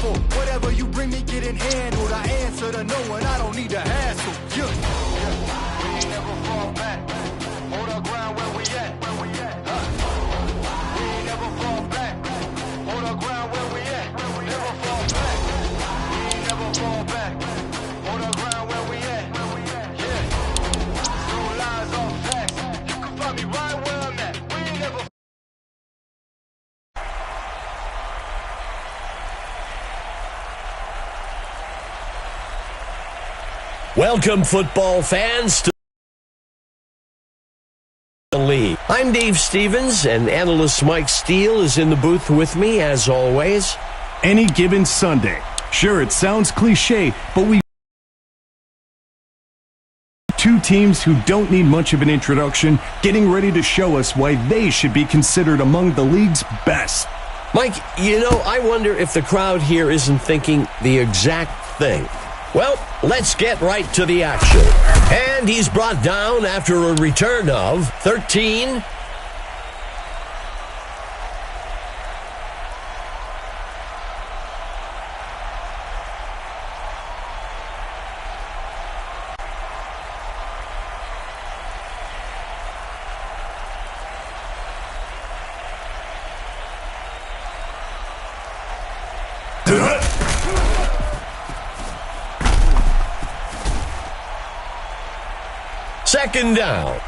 for. Whatever you bring me, getting handled. I answer to no one, I don't need to hassle. Yeah. We ain't never fall back. Hold our ground where we at. We ain't never fall back. Hold our ground where we at. Never fall back. We ain't never fall back. Hold our ground where we at. Yeah. No lies, all facts. You can find me right where I'm at. We ain't never. Welcome, football fans, to the league. I'm Dave Stevens, and analyst Mike Steele is in the booth with me, as always. Any given Sunday. Sure, it sounds cliche, but we two teams who don't need much of an introduction, getting ready to show us why they should be considered among the league's best. Mike, you know, I wonder if the crowd here isn't thinking the exact thing. Well, let's get right to the action. And he's brought down after a return of 13. Second down.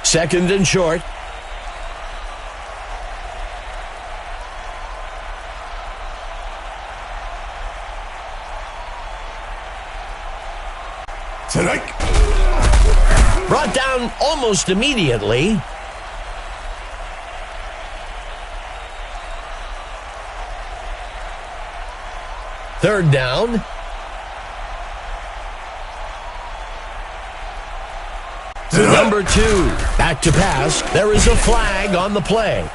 Second and short. Brought down almost immediately. Third down. Number 2, back to pass. There is a flag on the play.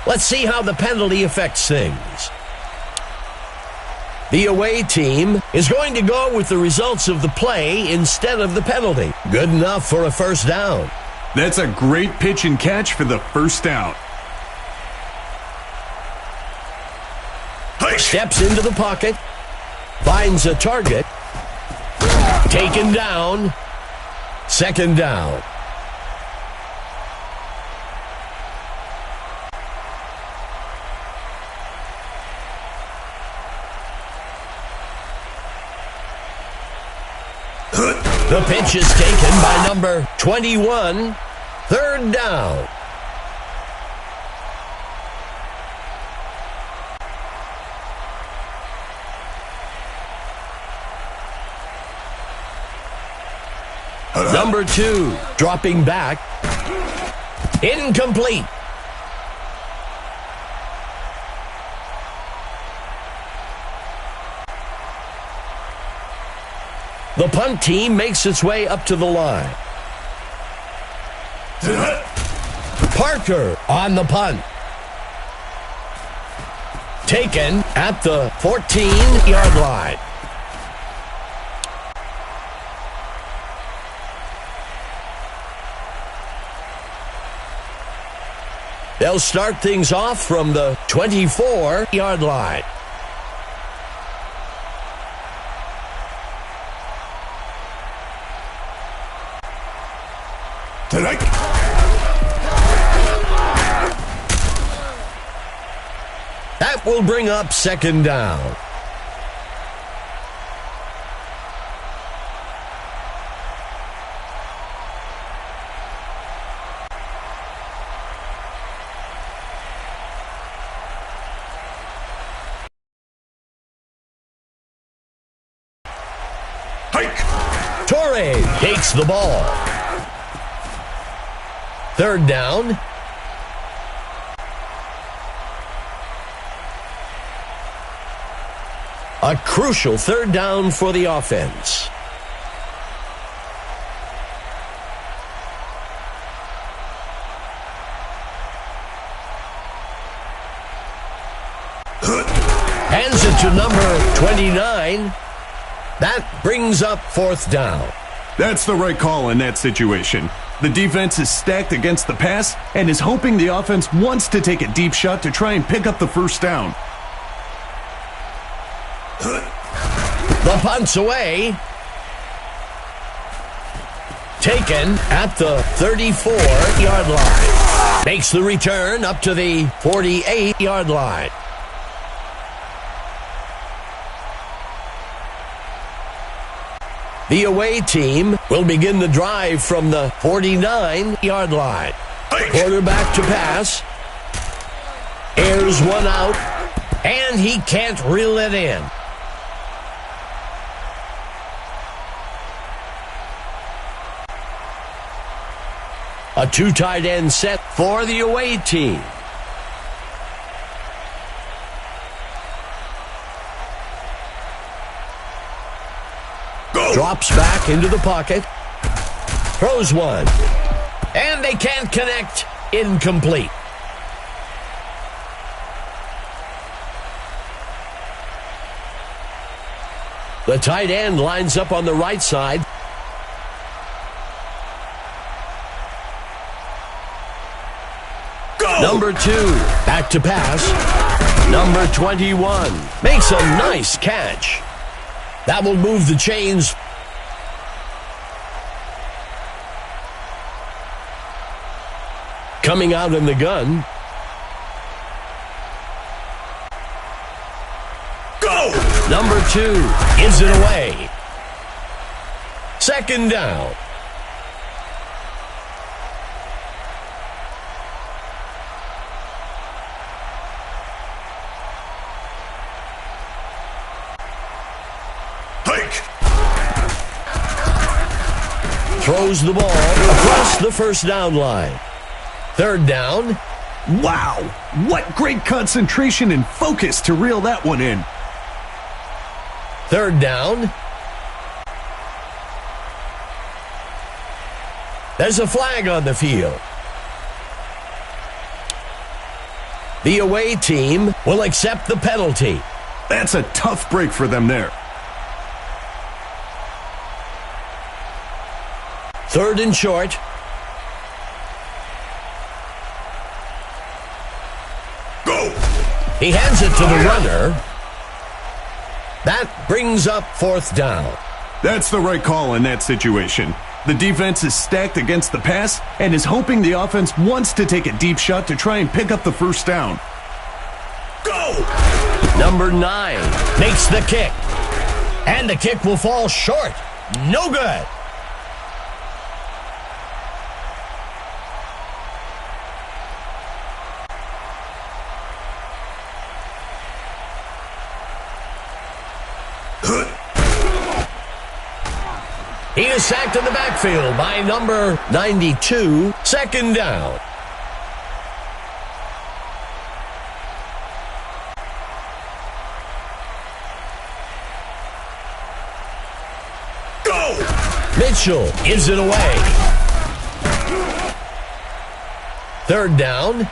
Let's see how the penalty affects things. The away team is going to go with the results of the play instead of the penalty. Good enough for a first down. That's a great pitch and catch for the first down. Steps into the pocket, finds a target, taken down, second down. The pitch is taken by number 21, third down. Number 2, dropping back. Incomplete. The punt team makes its way up to the line. Parker on the punt. Taken at the 14-yard line. They'll start things off from the 24-yard line. That will bring up second down. Torre takes the ball. Third down. A crucial third down for the offense. Hands it to number 29. That brings up fourth down. That's the right call in that situation. The defense is stacked against the pass and is hoping the offense wants to take a deep shot to try and pick up the first down. The punt's away. Taken at the 34-yard line. Makes the return up to the 48-yard line. The away team will begin the drive from the 49-yard line. Quarterback to pass. Airs one out, and he can't reel it in. A two tight end set for the away team. Drops back into the pocket. Throws one. And they can't connect. Incomplete. The tight end lines up on the right side. Number 2, back to pass. Number 21 makes a nice catch. That will move the chains. Coming out in the gun. Go! Number 2 gives it away. Second down. Throws the ball across the first down line. Third down. Wow, what great concentration and focus to reel that one in. Third down. There's a flag on the field. The away team will accept the penalty. That's a tough break for them there. Third and short. Go! He hands it to the runner. That brings up fourth down. That's the right call in that situation. The defense is stacked against the pass and is hoping the offense wants to take a deep shot to try and pick up the first down. Go! Number 9 makes the kick. And the kick will fall short. No good. He is sacked in the backfield by number 92. Second down. Go! Mitchell gives it away. Third down.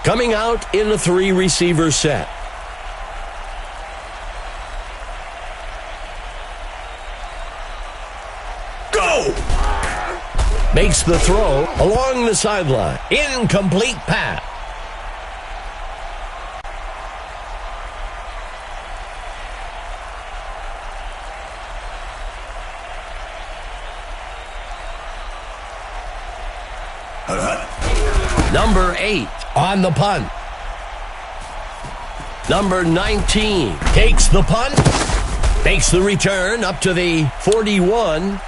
Coming out in a 3-receiver set. Makes the throw along the sideline. Incomplete pass. Number 8 on the punt. Number 19 takes the punt. Makes the return up to the 41.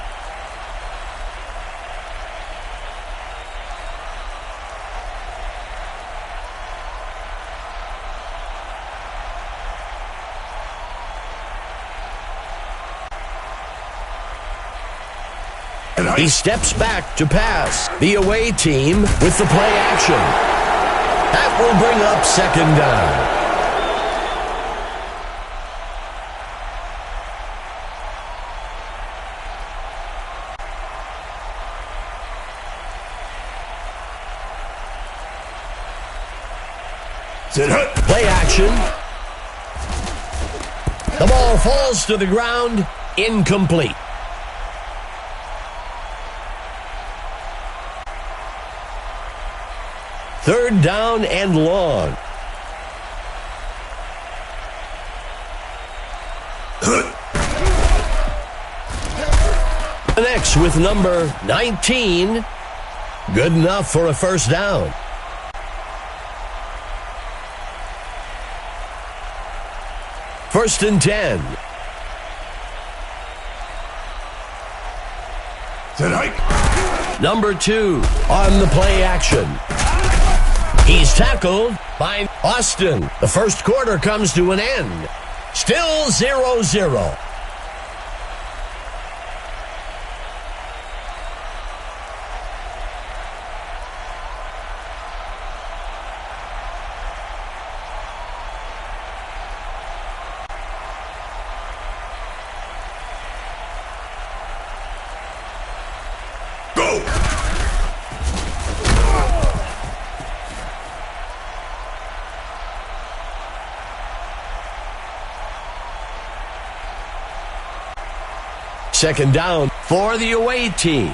He steps back to pass. The away team with the play action. That will bring up second down. Play action. The ball falls to the ground, incomplete. Third down and long. Connects with number 19. Good enough for a first down. First and 10. Number 2 on the play action. He's tackled by Austin. The first quarter comes to an end. Still 0-0. Second down for the away team.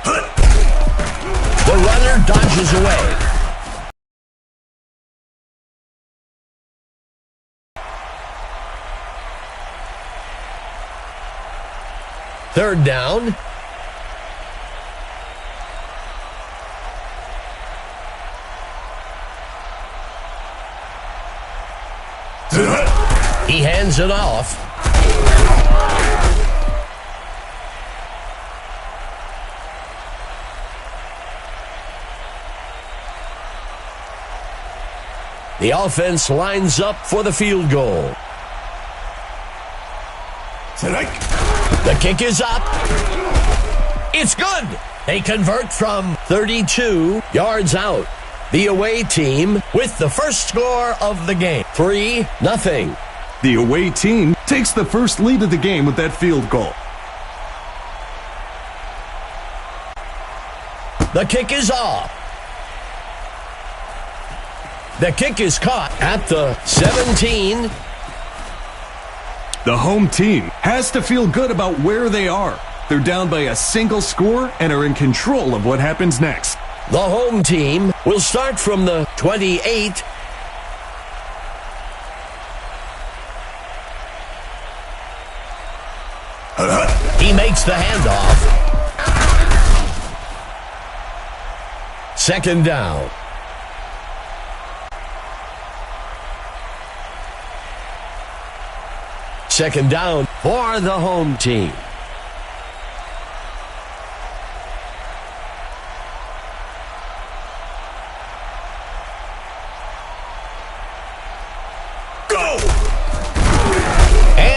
The runner dodges away. Third down. He hands it off. The offense lines up for the field goal. The kick is up. It's good. They convert from 32 yards out. The away team with the first score of the game, 3-0. The away team takes the first lead of the game with that field goal. The kick is off. The kick is caught at the 17. The home team has to feel good about where they are. They're down by a single score and are in control of what happens next. The home team will start from the 28. He makes the handoff. Second down. Second down for the home team.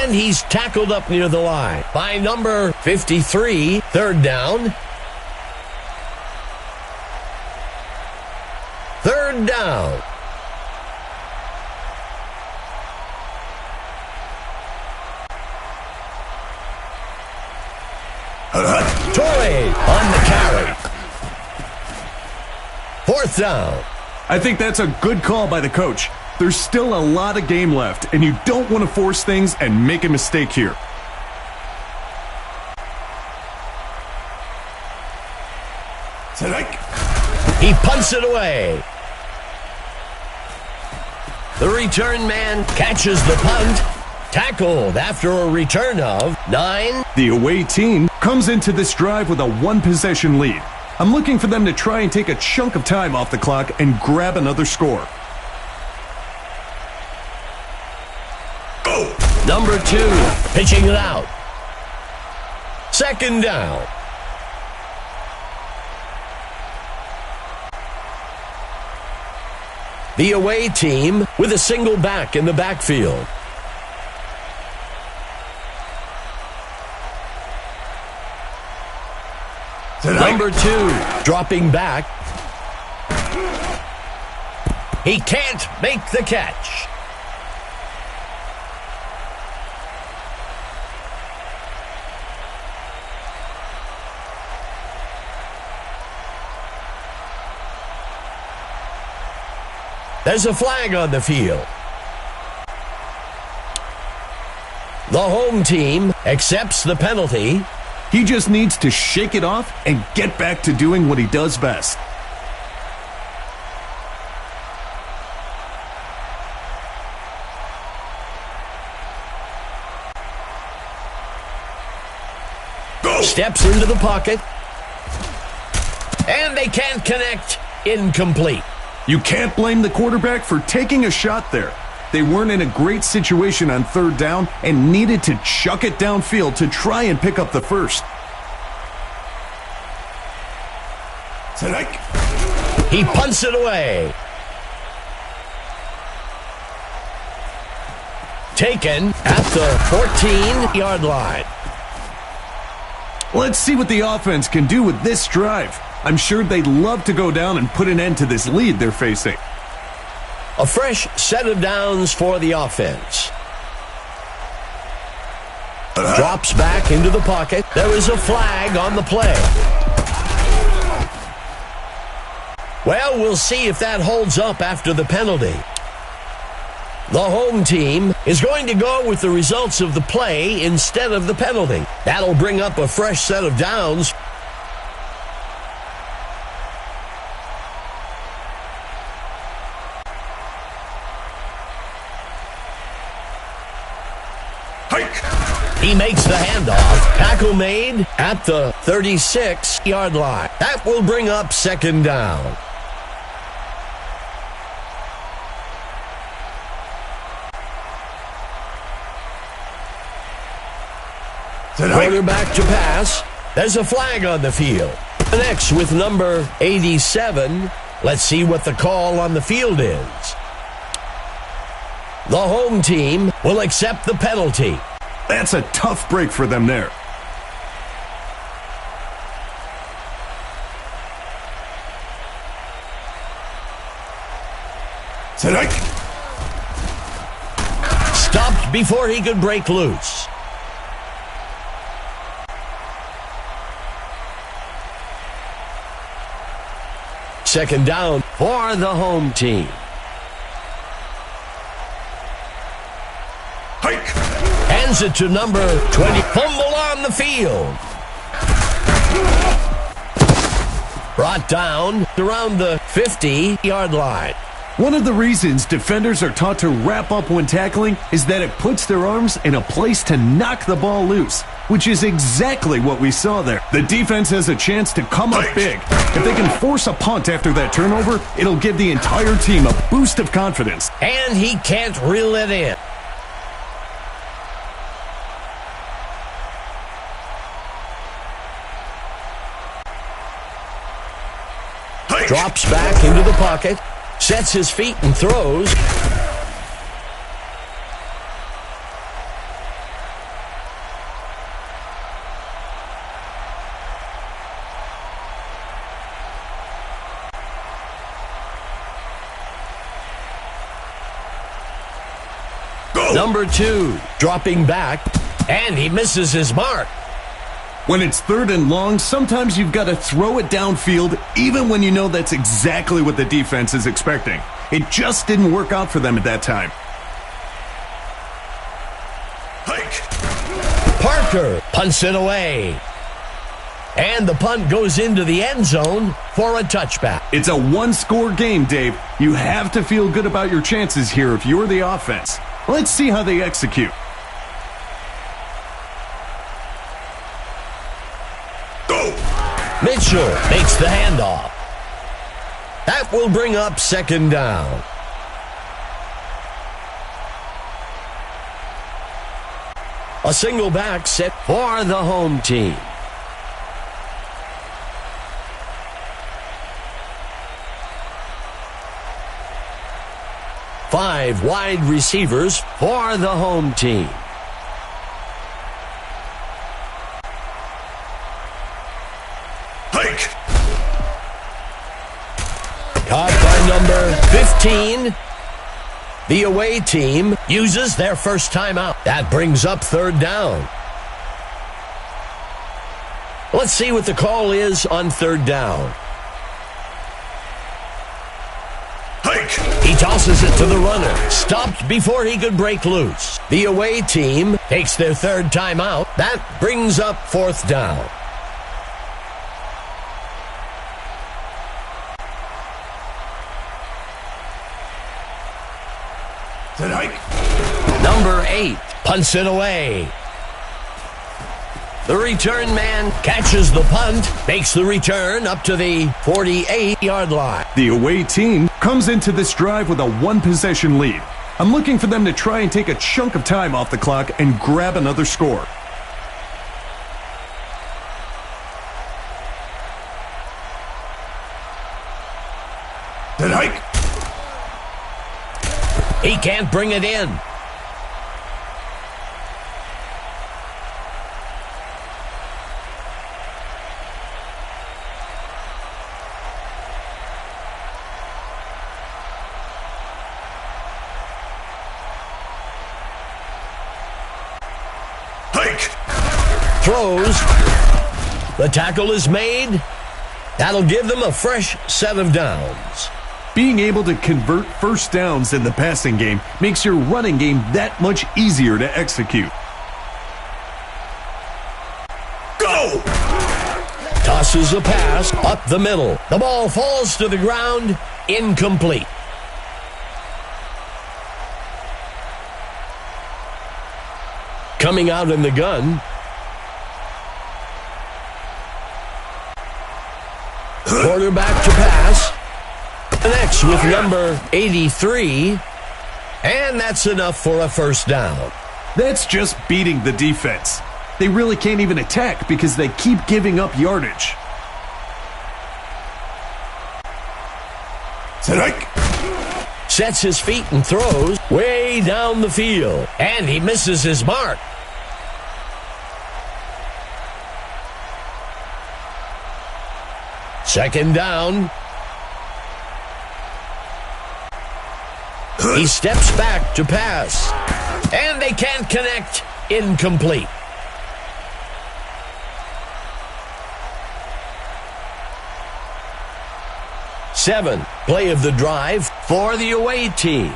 And he's tackled up near the line by number 53. Third down. Third down. Torrey on the carry. Fourth down. I think that's a good call by the coach. There's still a lot of game left, and you don't want to force things and make a mistake here. He punts it away. The return man catches the punt. Tackled after a return of 9. The away team comes into this drive with a one-possession lead. I'm looking for them to try and take a chunk of time off the clock and grab another score. Number 2, pitching it out. Second down. The away team with a single back in the backfield. Number 2, dropping back. He can't make the catch. There's a flag on the field. The home team accepts the penalty. He just needs to shake it off and get back to doing what he does best. Steps into the pocket. And they can't connect. Incomplete. You can't blame the quarterback for taking a shot there. They weren't in a great situation on third down and needed to chuck it downfield to try and pick up the first. He punts it away. Taken at the 14-yard line. Let's see what the offense can do with this drive. I'm sure they'd love to go down and put an end to this lead they're facing. A fresh set of downs for the offense. Drops back into the pocket. There is a flag on the play. Well, we'll see if that holds up after the penalty. The home team is going to go with the results of the play instead of the penalty. That'll bring up a fresh set of downs. He makes the handoff. Tackle made at the 36-yard line. That will bring up second down. Quarterback to pass. There's a flag on the field. Next with number 87. Let's see what the call on the field is. The home team will accept the penalty. That's a tough break for them there. Stopped before he could break loose. Second down for the home team. Hands it to number 20. Fumble on the field. Brought down around the 50-yard line. One of the reasons defenders are taught to wrap up when tackling is that it puts their arms in a place to knock the ball loose, which is exactly what we saw there. The defense has a chance to come up big. If they can force a punt after that turnover, it'll give the entire team a boost of confidence. And he can't reel it in. Drops back into the pocket, sets his feet and throws. Number 2, dropping back, and he misses his mark. When it's third and long, sometimes you've got to throw it downfield, even when you know that's exactly what the defense is expecting. It just didn't work out for them at that time. Parker punts it away. And the punt goes into the end zone for a touchback. It's a one-score game, Dave. You have to feel good about your chances here if you're the offense. Let's see how they execute. Mitchell makes the handoff. That will bring up second down. A single back set for the home team. Five wide receivers for the home team. Caught by number 15. The away team uses their first timeout. That brings up third down. Let's see what the call is on third down. He tosses it to the runner. Stopped before he could break loose. The away team takes their third timeout. That brings up fourth down. Number 8 punts it away. The return man catches the punt, makes the return up to the 48-yard line. The away team comes into this drive with a one-possession lead. I'm looking for them to try and take a chunk of time off the clock and grab another score. He can't bring it in. Throws. The tackle is made. That'll give them a fresh set of downs. Being able to convert first downs in the passing game makes your running game that much easier to execute. Go! Tosses a pass up the middle. The ball falls to the ground, incomplete. Coming out in the gun. Quarterback to pass. Connects with number 83. And that's enough for a first down. That's just beating the defense. They really can't even attack because they keep giving up yardage. Sets his feet and throws way down the field. And he misses his mark. Second down. He steps back to pass. And they can't connect. Incomplete. Seven. Play of the drive for the away team.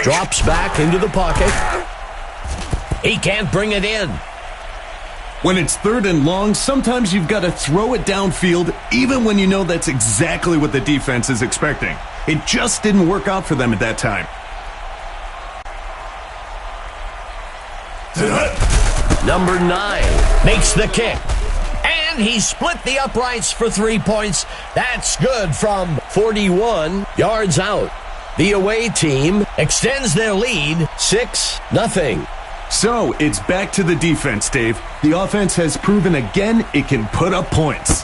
Drops back into the pocket. He can't bring it in. When it's third and long, sometimes you've got to throw it downfield, even when you know that's exactly what the defense is expecting. It just didn't work out for them at that time. Number 9 makes the kick. And he split the uprights for 3 points. That's good from 41 yards out. The away team extends their lead 6-0. So, it's back to the defense, Dave. The offense has proven again it can put up points.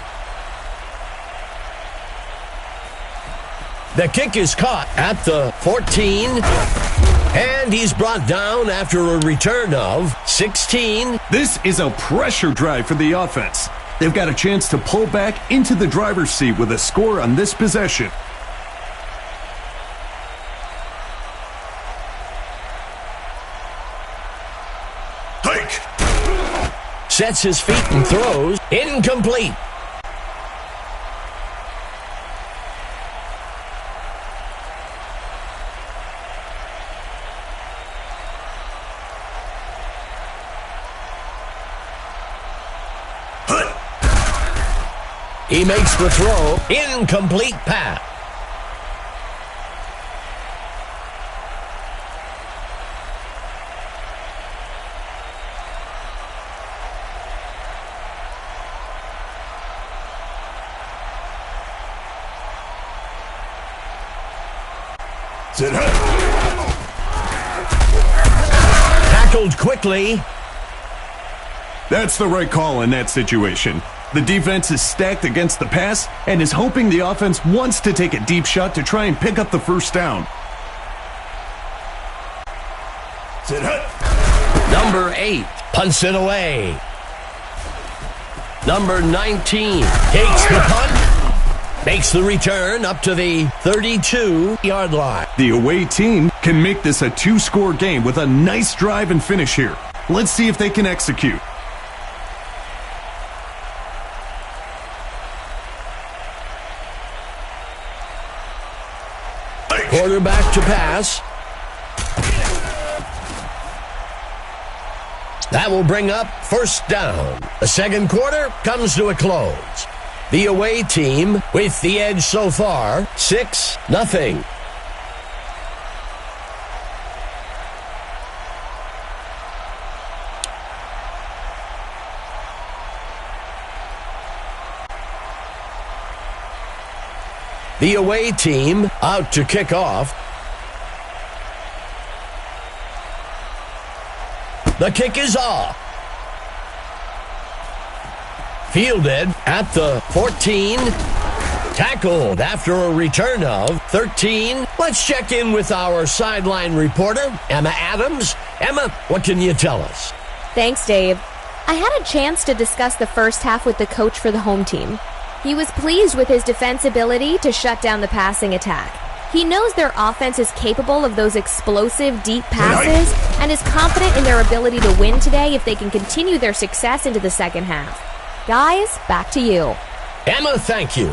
The kick is caught at the 14. And he's brought down after a return of 16. This is a pressure drive for the offense. They've got a chance to pull back into the driver's seat with a score on this possession. Sets his feet and throws. Incomplete. He makes the throw. Incomplete pass. Tackled quickly. That's the right call in that situation. The defense is stacked against the pass and is hoping the offense wants to take a deep shot to try and pick up the first down. Number 8 punts it away. Number 19 takes the punt. Makes the return up to the 32-yard line. The away team can make this a 2-score game with a nice drive and finish here. Let's see if they can execute. Quarterback to pass. That will bring up first down. The second quarter comes to a close. The away team with the edge so far, 6-0. The away team out to kick off. The kick is off. Fielded at the 14. Tackled after a return of 13. Let's check in with our sideline reporter, Emma Adams. Emma, what can you tell us? Thanks, Dave. I had a chance to discuss the first half with the coach for the home team. He was pleased with his defense ability to shut down the passing attack. He knows their offense is capable of those explosive, deep passes and is confident in their ability to win today if they can continue their success into the second half. Guys, back to you. Emma, thank you.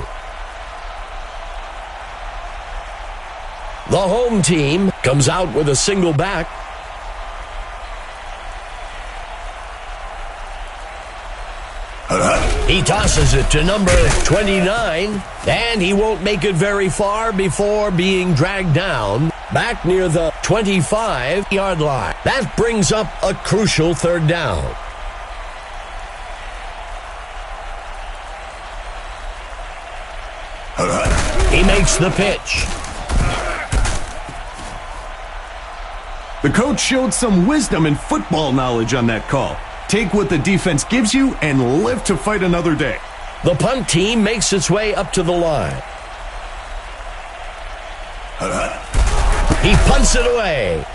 The home team comes out with a single back. He tosses it to number 29, and he won't make it very far before being dragged down back near the 25-yard line. That brings up a crucial third down. He makes the pitch. The coach showed some wisdom and football knowledge on that call. Take what the defense gives you and live to fight another day. The punt team makes its way up to the line. He punts it away.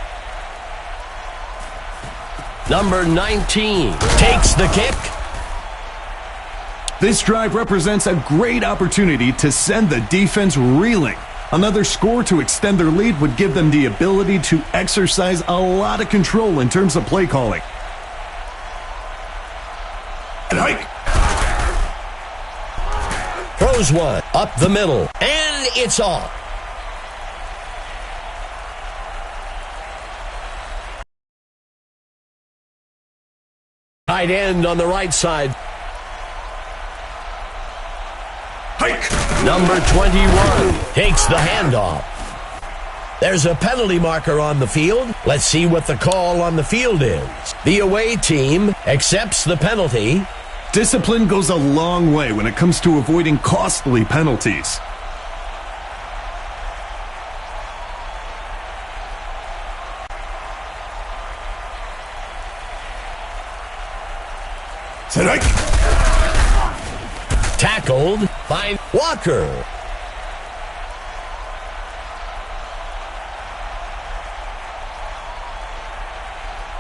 Number 19 takes the kick. This drive represents a great opportunity to send the defense reeling. Another score to extend their lead would give them the ability to exercise a lot of control in terms of play calling. Throws one up the middle, and it's off. Tight end on the right side. Number 21 takes the handoff. There's a penalty marker on the field. Let's see what the call on the field is. The away team accepts the penalty. Discipline goes a long way when it comes to avoiding costly penalties. Tackled by Walker.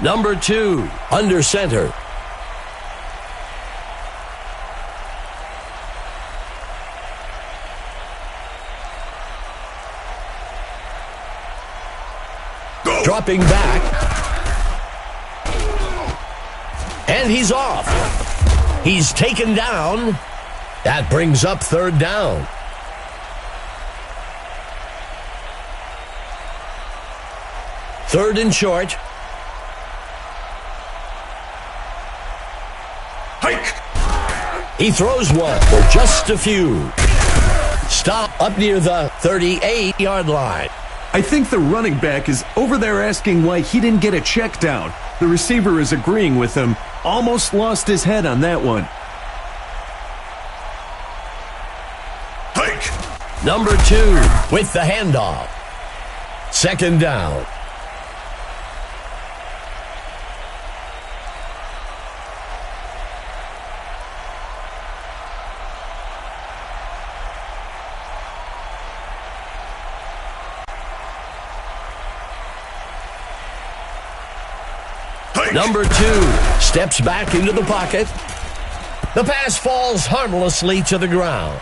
Number 2, under center. Dropping back. And he's off. He's taken down. That brings up third down. Third and short. He throws one for just a few. Stop up near the 38-yard line. I think the running back is over there asking why he didn't get a check down. The receiver is agreeing with him. Almost lost his head on that one. Number 2 with the handoff. Second down. Number 2 steps back into the pocket. The pass falls harmlessly to the ground.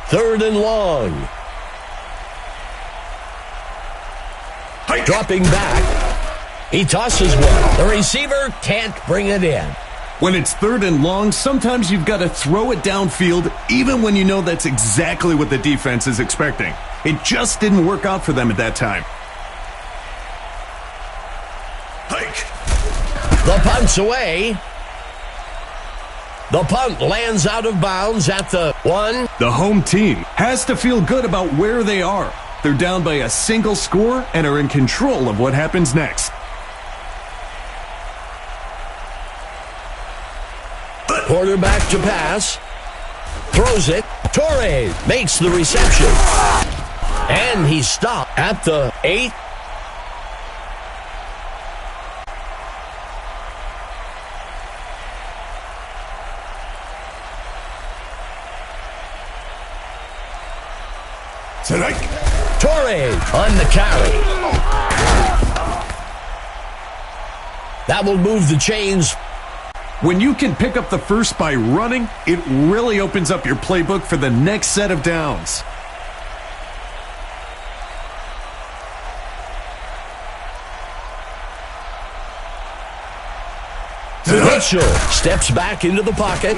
Third and long. Dropping back. He tosses one. The receiver can't bring it in. When it's 3rd and long, sometimes you've got to throw it downfield even when you know that's exactly what the defense is expecting. It just didn't work out for them at that time. The punt's away. The punt lands out of bounds at the 1. The home team has to feel good about where they are. They're down by a single score and are in control of what happens next. Quarterback to pass. Throws it. Torres makes the reception. And he's stopped at the 8. Torres on the carry. That will move the chains. When you can pick up the first by running, it really opens up your playbook for the next set of downs. Mitchell steps back into the pocket.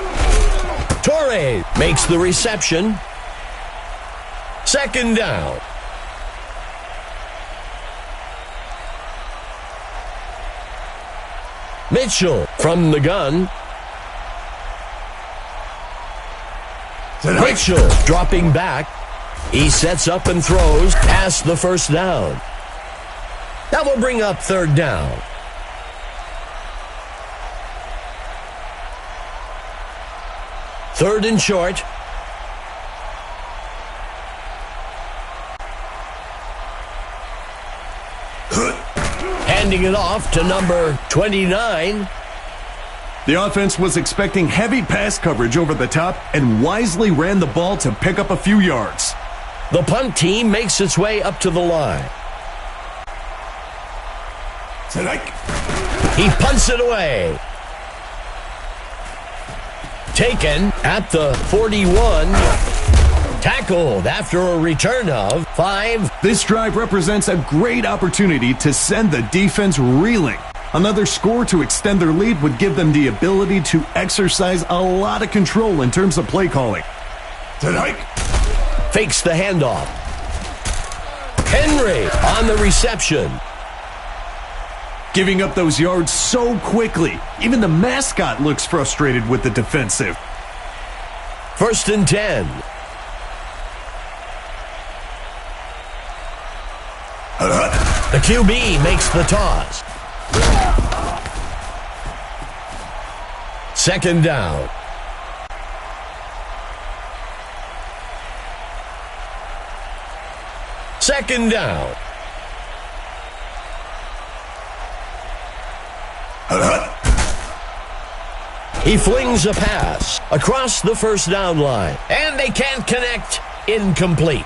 Torres makes the reception. 2nd down. Mitchell from the gun. Mitchell dropping back. He sets up and throws past the 1st down. That will bring up 3rd down. Third and short. Handing it off to number 29. The offense was expecting heavy pass coverage over the top and wisely ran the ball to pick up a few yards. The punt team makes its way up to the line. He punts it away. Taken at the 41. Tackled after a return of 5. This drive represents a great opportunity to send the defense reeling. Another score to extend their lead would give them the ability to exercise a lot of control in terms of play calling. Fakes the handoff. Henry on the reception. Giving up those yards so quickly. Even the mascot looks frustrated with the defensive. 1st and 10. The QB makes the toss. 2nd down. Second down. He flings a pass across the 1st down line, and they can't connect. Incomplete.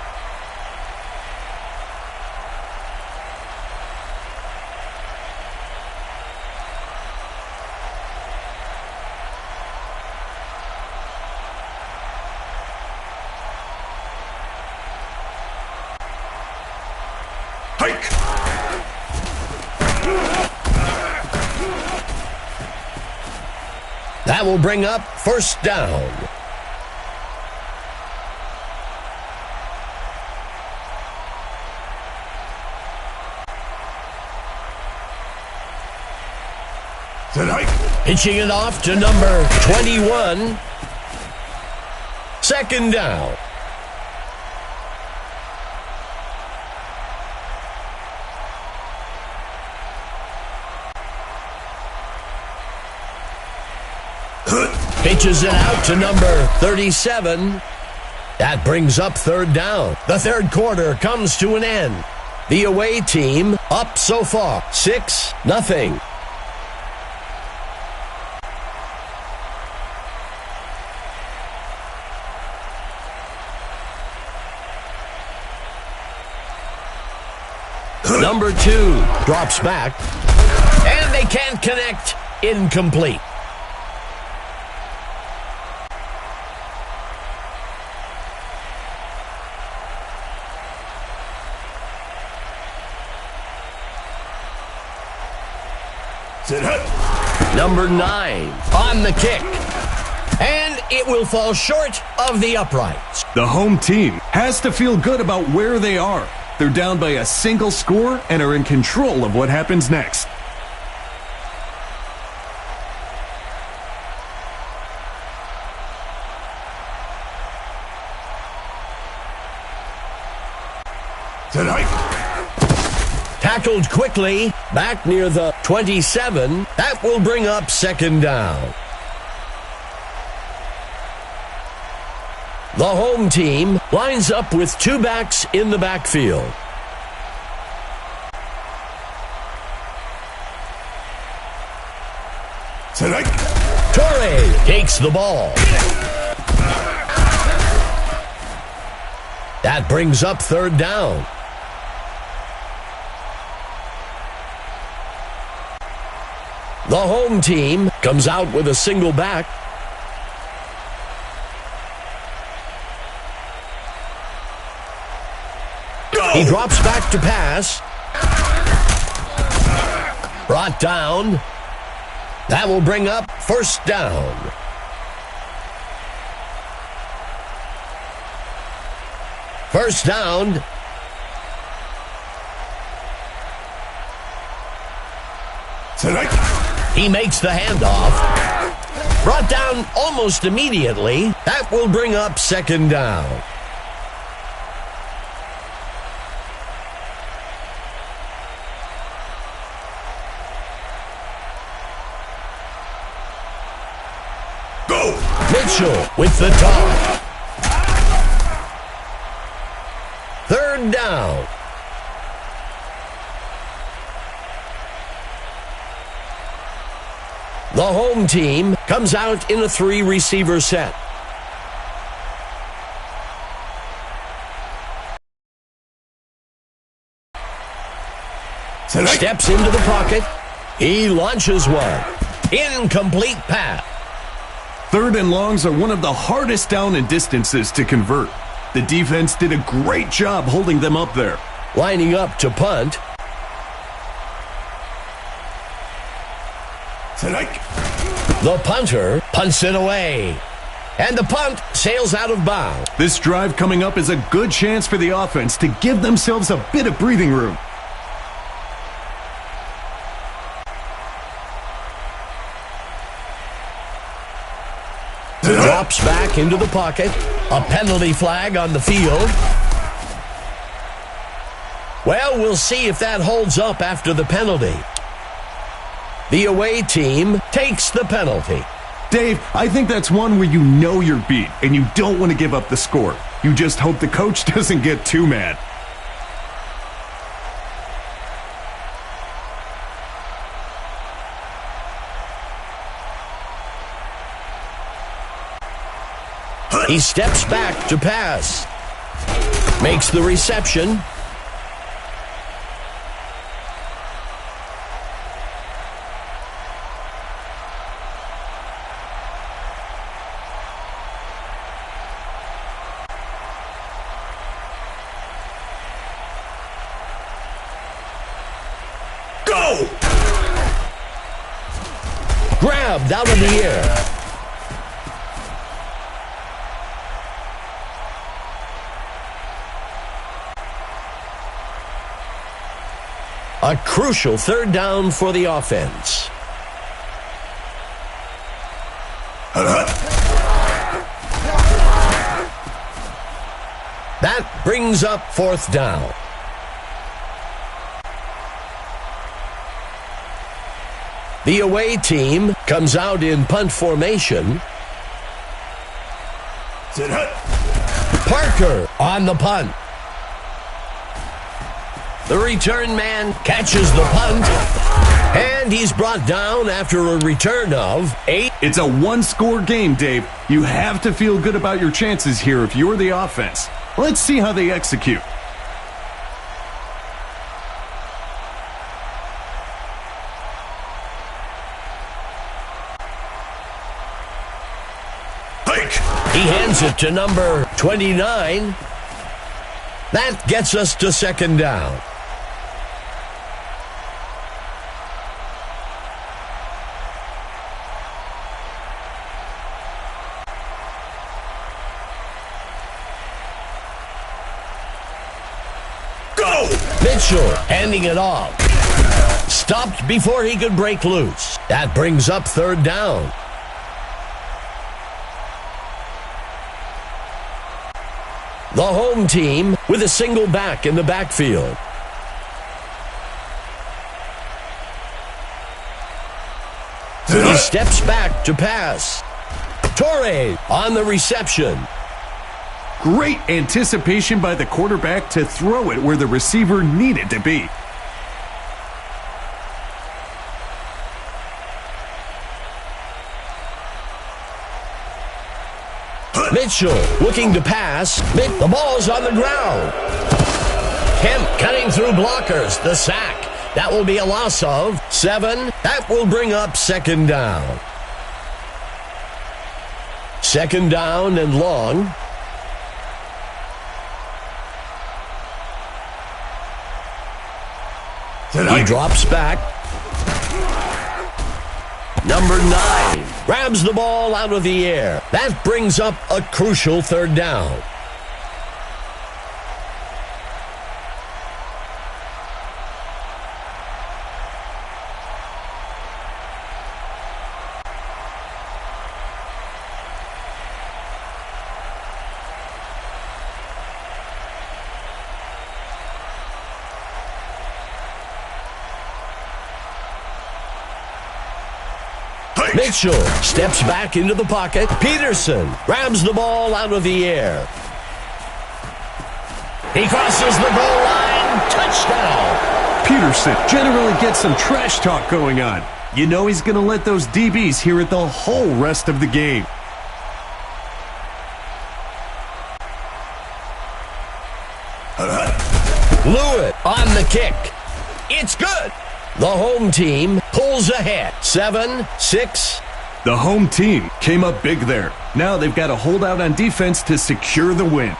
That will bring up 1st down. Pitching it off to number 21. 2nd down. Pitches it out to number 37. That brings up 3rd down. The 3rd quarter comes to an end. The away team up so far, 6-0. Number 2 drops back, and they can't connect. Incomplete. Number 9 on the kick. And it will fall short of the uprights. The home team has to feel good about where they are. They're down by a single score and are in control of what happens next. Tackled quickly, back near the 27. That will bring up second down. The home team lines up with 2 backs in the backfield. Torre takes the ball. That brings up third down. The home team comes out with a single back. He drops back to pass. Brought down. That will bring up first down. First down. He makes the handoff. Brought down almost immediately. That will bring up second down. Go! Mitchell with the toss. Third down. The home team comes out in a 3-receiver set. Steps into the pocket. He launches one. Incomplete pass. Third and longs are one of the hardest down and distances to convert. The defense did a great job holding them up there. Lining up to punt. The punter punts it away. And the punt sails out of bounds. This drive coming up is a good chance for the offense to give themselves a bit of breathing room. Drops back into the pocket. A penalty flag on the field. Well, we'll see if that holds up after the penalty. The away team takes the penalty. Dave, I think that's one where you know you're beat and you don't want to give up the score. You just hope the coach doesn't get too mad. He steps back to pass. Makes the reception. Go! Grabbed out of the air. A crucial third down for the offense. That brings up fourth down. The away team comes out in punt formation. Parker on the punt. The return man catches the punt, and he's brought down after a return of 8. It's a one-score game, Dave. You have to feel good about your chances here if you're the offense. Let's see how they execute. He hands it to number 29. That gets us to second down. Go! Mitchell handing it off. Stopped before he could break loose. That brings up third down. The home team with a single back in the backfield. He steps back to pass. Torre on the reception. Great anticipation by the quarterback to throw it where the receiver needed to be. Mitchell looking to pass. The ball's on the ground. Kemp cutting through blockers. The sack. That will be a loss of 7. That will bring up second down. Second down and long. He drops back. Number 9 grabs the ball out of the air. That brings up a crucial third down. Mitchell steps back into the pocket. Peterson grabs the ball out of the air. He crosses the goal line. Touchdown. Peterson generally gets some trash talk going on. You know he's going to let those DBs hear it the whole rest of the game. Lewitt on the kick. It's good. The home team pulls ahead. 7-6. The home team came up big there. Now they've got to hold out on defense to secure the win.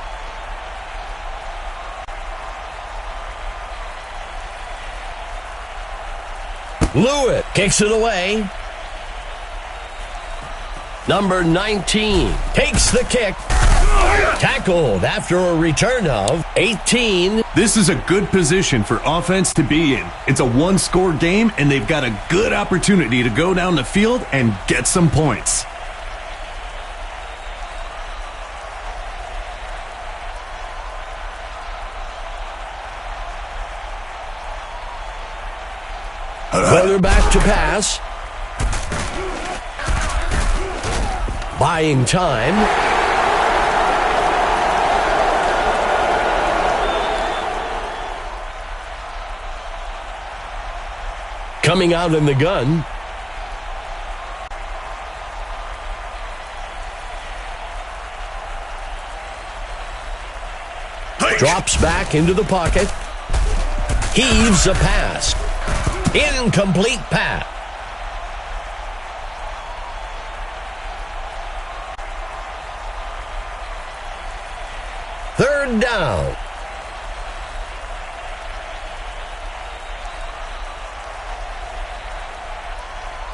Lewitt kicks it away. Number 19 takes the kick. Tackled after a return of 18. This is a good position for offense to be in. It's a one-score game, and they've got a good opportunity to go down the field and get some points. Quarterback to pass. Buying time. Coming out in the gun. Drops back into the pocket. Heaves a pass. Incomplete pass. Third down.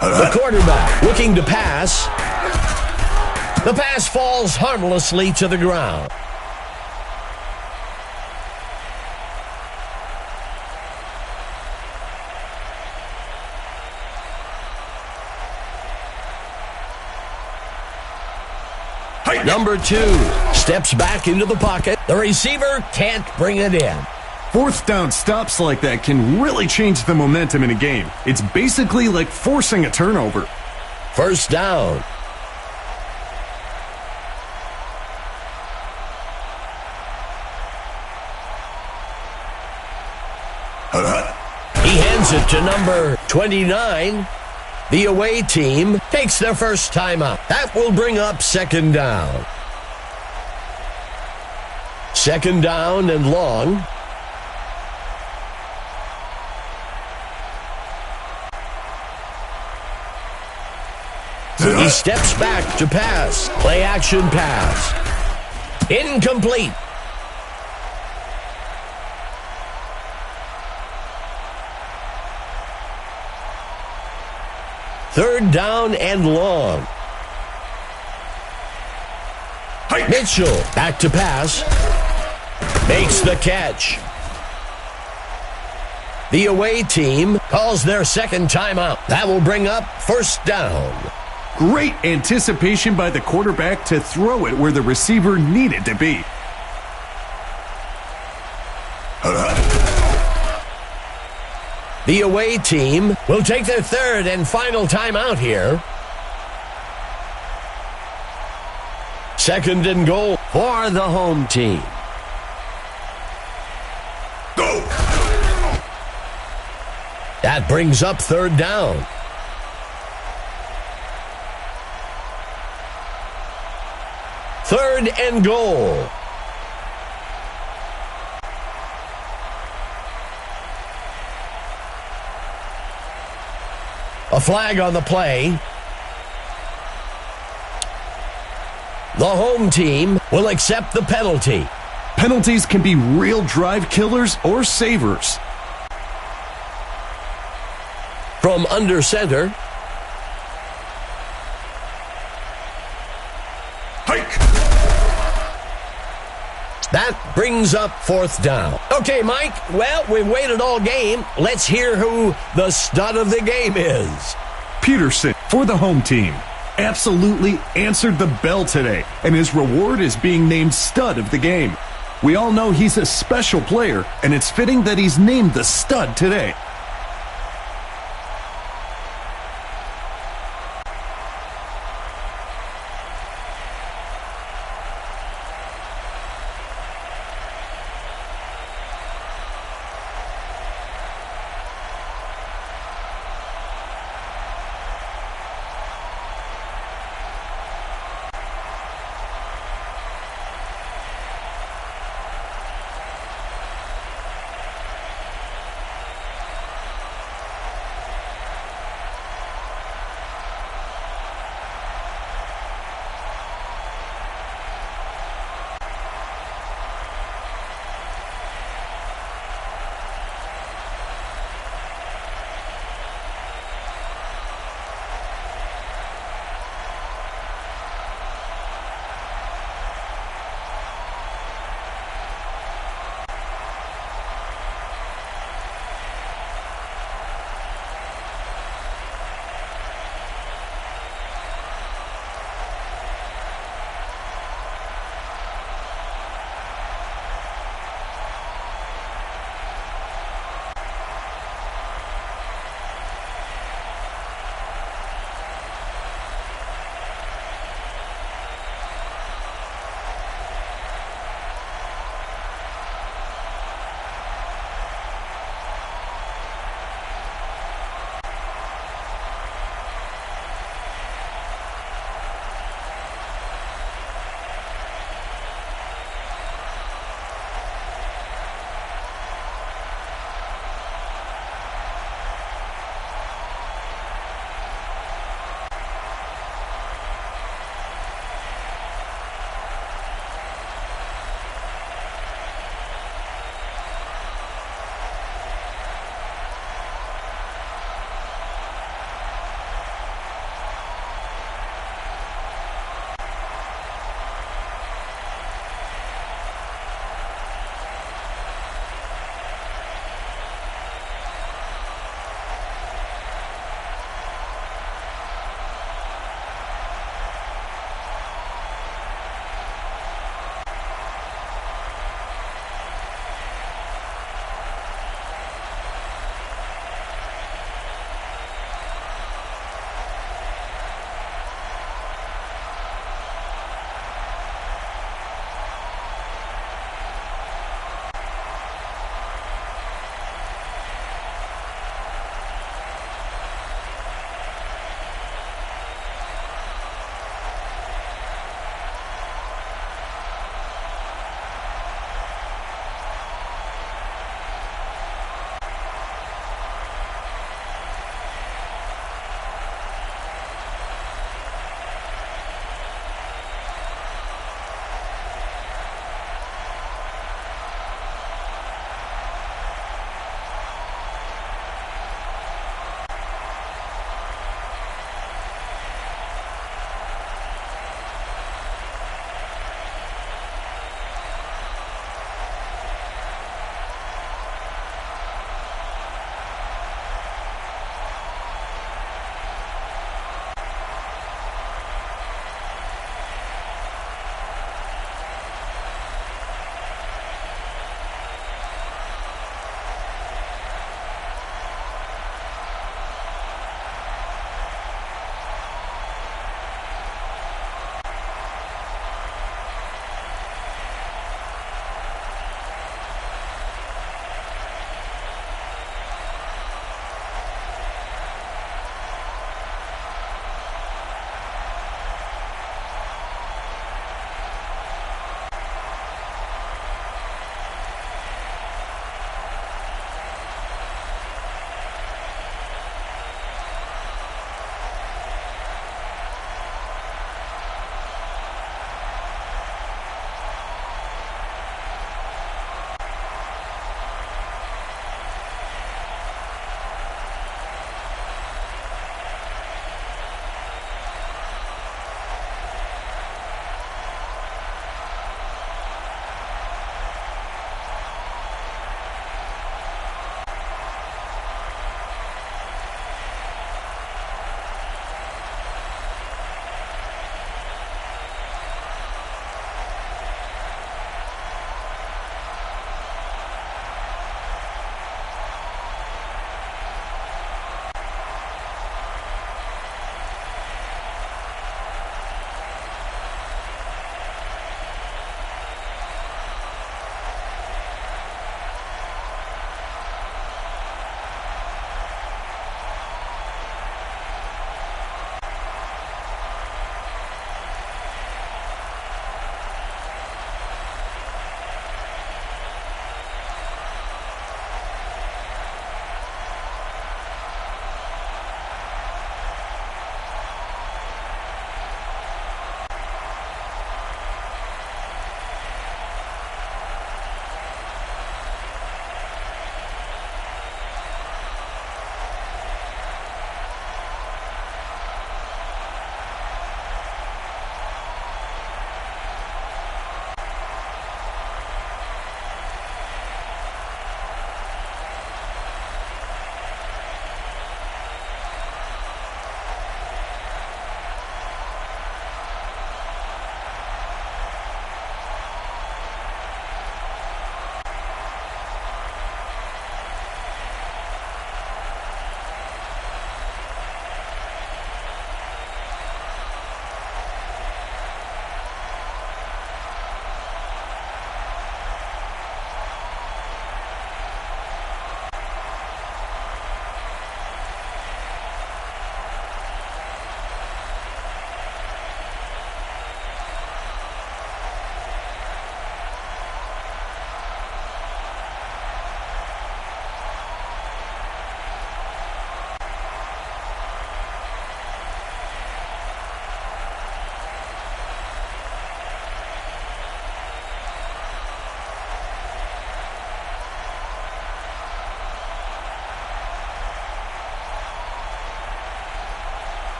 The quarterback looking to pass. The pass falls harmlessly to the ground. Number 2 steps back into the pocket. The receiver can't bring it in. Fourth down stops like that can really change the momentum in a game. It's basically like forcing a turnover. First down. He hands it to number 29. The away team takes their first timeout. That will bring up second down. Second down and long. He steps back to pass. Play action pass. Incomplete. Third down and long. Mitchell back to pass. Makes the catch. The away team calls their second timeout. That will bring up first down. Great anticipation by the quarterback to throw it where the receiver needed to be. The away team will take their third and final timeout here. Second and goal for the home team. Go! That brings up third down. Third and goal. A flag on the play. The home team will accept the penalty. Penalties can be real drive killers or savers. From under center. Hike! That brings up fourth down. Okay, Mike, well, we've waited all game. Let's hear who the stud of the game is. Peterson for the home team. Absolutely answered the bell today, and his reward is being named stud of the game. We all know he's a special player, and it's fitting that he's named the stud today.